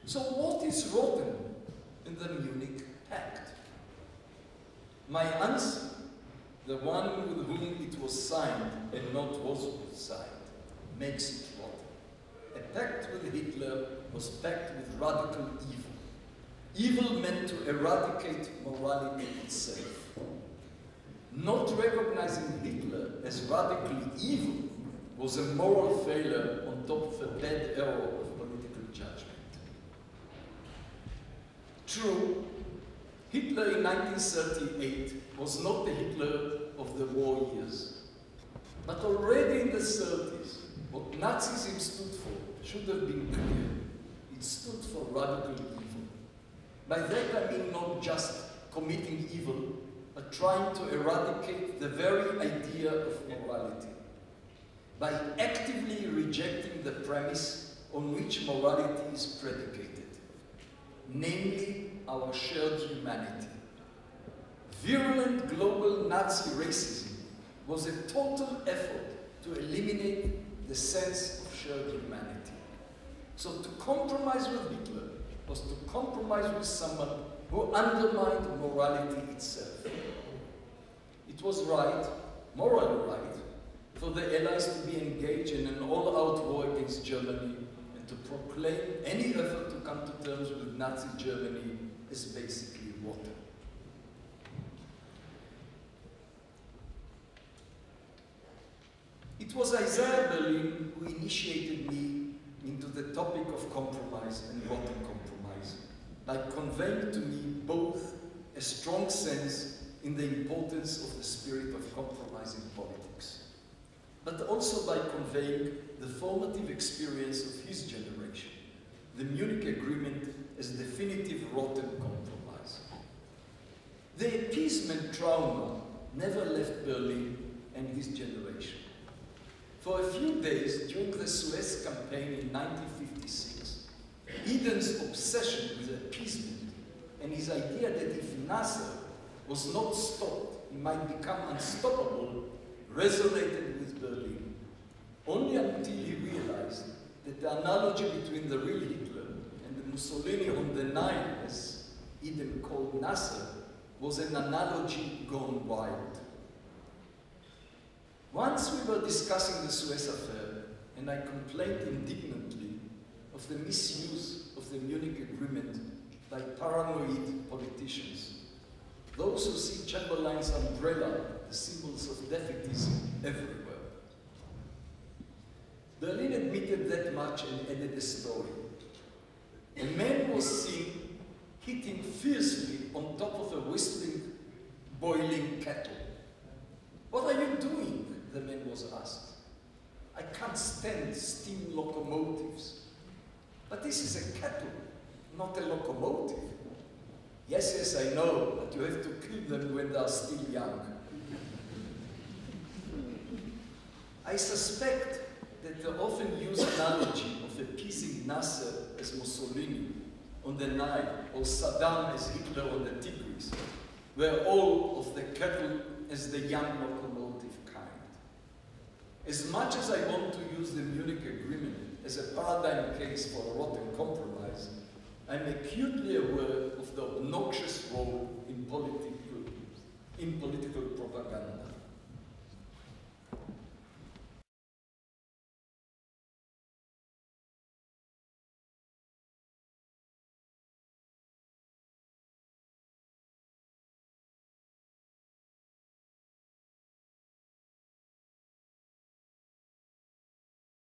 So what is rotten in the Munich Pact? My answer, the one with whom it was signed and not was signed, makes it rotten. A pact with Hitler was packed with radical evil. Evil meant to eradicate morality itself. Not recognizing Hitler as radically evil was a moral failure on top of a bad error of political judgment. True, Hitler in 1938 was not the Hitler of the war years. But already in the 30s, what Nazism stood for should have been clear. It stood for radical evil. By that I mean not just committing evil, but trying to eradicate the very idea of morality. By actively rejecting the premise on which morality is predicated, namely our shared humanity. Virulent global Nazi racism was a total effort to eliminate the sense of shared humanity. So to compromise with Hitler was to compromise with someone who undermined morality itself. It was right, morally right, for the Allies to be engaged in an all-out war against Germany and to proclaim any effort to come to terms with Nazi Germany as basically rotten. It was Isaiah Berlin who initiated me into the topic of compromise and rotten compromise by conveying to me both a strong sense in the importance of the spirit of compromise in politics, but also by conveying the formative experience of his generation, the Munich Agreement as definitive rotten compromise. The appeasement trauma never left Berlin and his generation. For a few days during the Suez campaign in 1956, Eden's obsession with appeasement and his idea that if Nasser was not stopped, he might become unstoppable, resonated with Berlin. Only until he realized that the analogy between the real Hitler and the Mussolini on the Nile, as Eden called Nasser, was an analogy gone wild. Once we were discussing the Suez affair, and I complained indignantly of the misuse of the Munich Agreement by paranoid politicians, those who see Chamberlain's umbrella, the symbols of defeatism, everywhere. Berlin admitted that much and added a story. A man was seen hitting fiercely on top of a whistling, boiling kettle. "What are you doing?" the man was asked. "I can't stand steam locomotives." "But this is a kettle, not a locomotive." "Yes, yes, I know, but you have to kill them when they are still young." I suspect that the often used analogy of appeasing Nasser as Mussolini on the Nile or Saddam as Hitler on the Tigris were all of the kettle as the young locomotive kind. As much as I want to use the Munich Agreement as a paradigm case for a rotten compromise, I'm acutely aware of the obnoxious role in political propaganda.